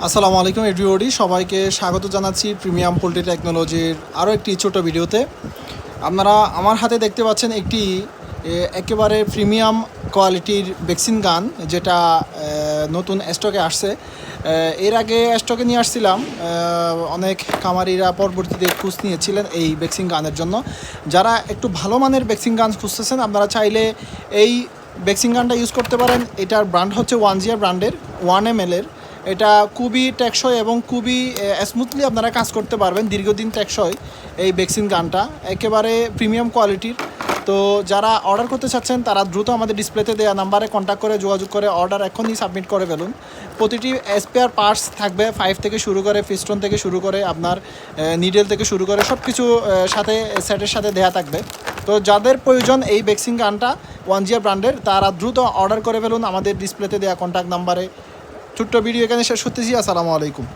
আসসালামু আলাইকুম এভরিবডি, সবাইকে স্বাগত জানাচ্ছি প্রিমিয়াম পোল্ট্রি টেকনোলজির আরও একটি ছোট ভিডিওতে। আপনারা আমার হাতে দেখতে পাচ্ছেন একটি একেবারে প্রিমিয়াম কোয়ালিটির ভ্যাকসিন গান, যেটা নতুন স্টকে আসছে। এর আগে স্টকে নিয়ে আসছিলাম, অনেক খামারিরা পরবর্তীতে খোঁজ নিয়েছিলেন এই ভ্যাকসিন গানের জন্য। যারা একটু ভালো মানের ভ্যাকসিন গান খুঁজতেছেন, আপনারা চাইলে এই ভ্যাকসিন গানটা ইউজ করতে পারেন। এটার ব্র্যান্ড হচ্ছে 1GR ব্র্যান্ডের 1ml-এর। এটা খুবই টেকসই এবং খুবই স্মুথলি আপনারা কাজ করতে পারবেন, দীর্ঘদিন টেকসই এই ভ্যাকসিন গানটা, একেবারে প্রিমিয়াম কোয়ালিটির। তো যারা অর্ডার করতে চাচ্ছেন তারা দ্রুত আমাদের ডিসপ্লেতে দেওয়া নাম্বারে কন্ট্যাক্ট করে যোগাযোগ করে অর্ডার এখনই সাবমিট করে ফেলুন। প্রতিটি স্পেয়ার পার্টস থাকবে 5 থেকে শুরু করে, পিস্টন থেকে শুরু করে, আপনার নিডেল থেকে শুরু করে সব কিছু সাথে সেটের সাথে দেওয়া থাকবে। তো যাদের প্রয়োজন এই ভ্যাকসিন গানটা 1GR ব্র্যান্ডের, তারা দ্রুত অর্ডার করে ফেলুন আমাদের ডিসপ্লেতে দেওয়া কন্ট্যাক্ট নাম্বারে। ছোট্ট ভিডিও এখানে শেষ করতেছি। আসসালামু আলাইকুম।